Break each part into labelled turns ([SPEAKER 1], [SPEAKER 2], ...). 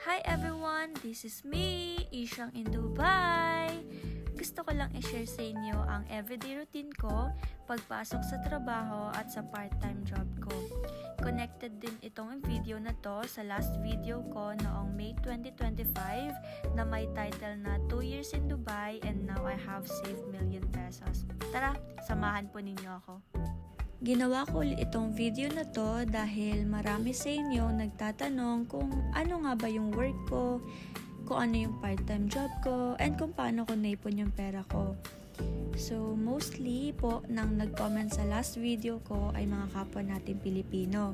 [SPEAKER 1] Hi everyone! This is me, Isyang in Dubai! Gusto ko lang i-share sa inyo ang everyday routine ko, pagpasok sa trabaho at sa part-time job ko. Connected din itong video na to sa last video ko noong May 2025 na may title na 2 years in Dubai and now I have saved million pesos. Tara, samahan po ninyo ako. Ginawa ko ulit itong video na to dahil marami sa inyo nagtatanong kung ano nga ba yung work ko, kung ano yung part-time job ko, and kung paano ko naipon yung pera ko. So, mostly po nang nag-comment sa last video ko ay mga kapwa natin Pilipino.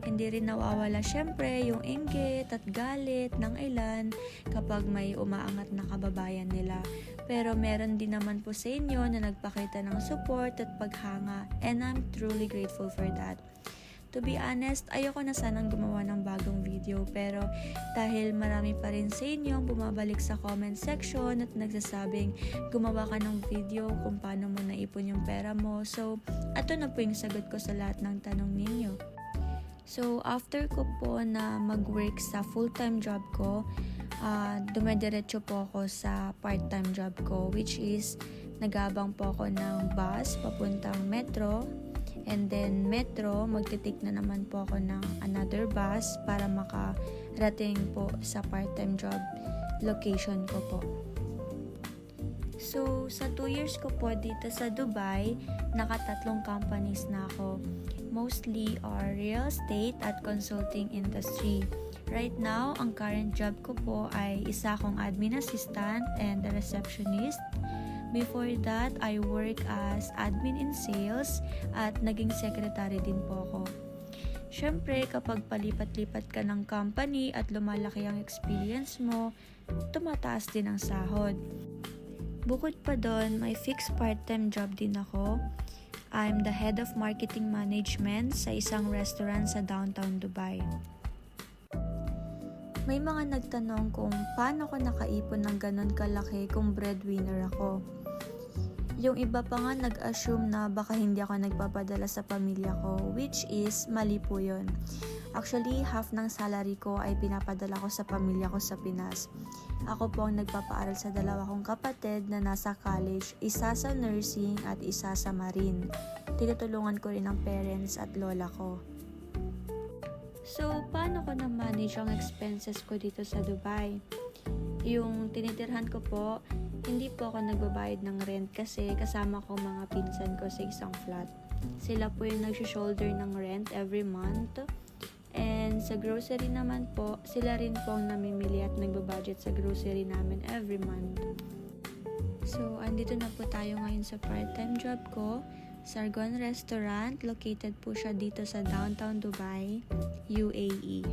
[SPEAKER 1] Hindi rin nawawala syempre yung inggit at galit ng ilan kapag may umaangat na kababayan nila. Pero meron din naman po sa inyo na nagpakita ng support at paghanga, and I'm truly grateful for that. To be honest, ayoko na sanang gumawa ng bagong video, pero dahil marami pa rin sa inyo bumabalik sa comment section at nagsasabing gumawa ka ng video kung paano mo naipon yung pera mo. So, ato na po yung sagot ko sa lahat ng tanong ninyo. So, after ko po na mag-work sa full-time job ko, dumediretso po ako sa part-time job ko, which is nagabang po ako ng bus papuntang metro. And then metro, magtitik na naman po ako ng another bus para makarating po sa part-time job location ko po. So, sa 2 years ko po dito sa Dubai, nakatatlong companies na ako. Mostly are real estate at consulting industry. Right now, ang current job ko po ay isa akong admin assistant and a receptionist. Before that, I work as admin in sales at naging secretary din po ako. Syempre, kapag palipat-lipat ka ng company at lumalaki ang experience mo, tumataas din ang sahod. Bukod pa doon, may fixed part-time job din ako. I'm the head of marketing management sa isang restaurant sa downtown Dubai. May mga nagtanong kung paano ko nakaipon ng ganun kalaki kung breadwinner ako. Yung iba pa nga nag-assume na baka hindi ako nagpapadala sa pamilya ko, which is mali po yun. Actually, half ng salary ko ay pinapadala ko sa pamilya ko sa Pinas. Ako po ang nagpapaaral sa dalawa kong kapatid na nasa college, isa sa nursing at isa sa marine. Tinutulungan ko rin ang parents at lola ko. So, paano ko na-manage ang expenses ko dito sa Dubai? Yung tinitirhan ko po, hindi po ako nagbabayad ng rent kasi kasama ko mga pinsan ko sa isang flat. Sila po yung nag-shoulder ng rent every month. And sa grocery naman po, sila rin po ang namimili at nagbabudget sa grocery namin every month. So, andito na po tayo ngayon sa part-time job ko. Sargon Restaurant, located po siya dito sa downtown Dubai, UAE.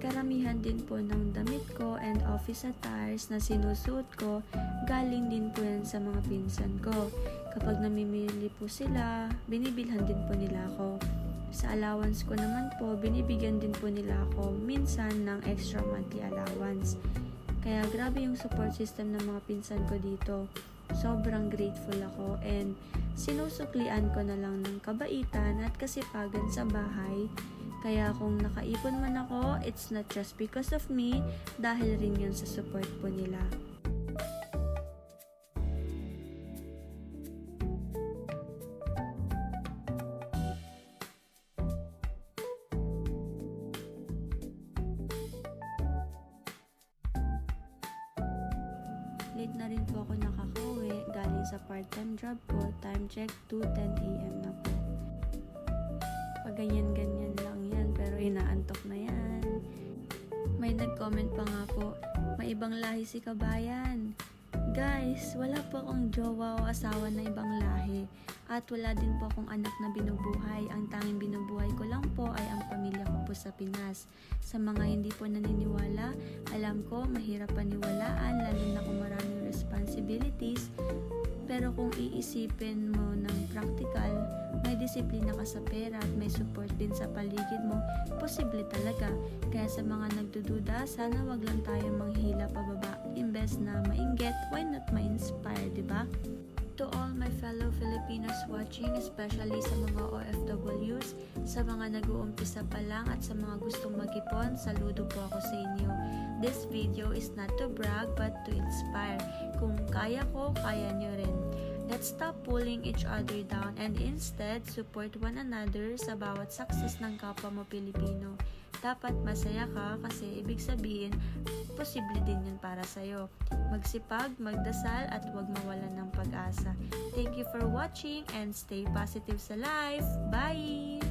[SPEAKER 1] Karamihan din po ng damit ko and office attires na sinusuot ko, galing din po yan sa mga pinsan ko. Kapag namimili po sila, binibilhan din po nila ako. Sa allowance ko naman po, binibigyan din po nila ako minsan ng extra monthly allowance. Kaya grabe yung support system ng mga pinsan ko dito. Sobrang grateful ako and sinusuklian ko na lang ng kabaitan at kasipagan sa bahay. Kaya kung nakaipon man ako, it's not just because of me, dahil rin yun sa support po nila. Late na rin po ako nakakauwi galing sa part-time job ko. Time check 2:10 AM na po. Pag ganyan-ganyan lang yan, pero inaantok na yan. May nag-comment pa nga po, may ibang lahi si kabayan. Guys, wala po akong jowa o asawa na ibang lahi. At wala din po akong anak na binubuhay. Ang tanging binubuhay ko lang po ay ang pamilya ko po sa Pinas. Sa mga hindi po naniniwala, alam ko mahirap paniwalaan, lalo na kung maraming responsibilities. Pero kung iisipin mo ng practical, may disiplina ka sa pera at may support din sa paligid mo, posible talaga. Kaya sa mga nagdududa, sana wag lang tayo manghila pababa. Imbes na mainggit, why not ma-inspire, diba? To all my fellow Filipinos watching, especially sa mga OFWs, sa mga nag-uumpisa pa lang at sa mga gustong mag-ipon, saludo po ako sa inyo. This video is not to brag but to inspire. Kung kaya ko, kaya nyo rin. Let's stop pulling each other down and instead support one another sa bawat success ng kapwa mo Pilipino. Dapat masaya ka kasi ibig sabihin, posible din yun para sa'yo. Magsipag, magdasal at huwag mawalan ng pag-asa. Thank you for watching and stay positive sa life. Bye!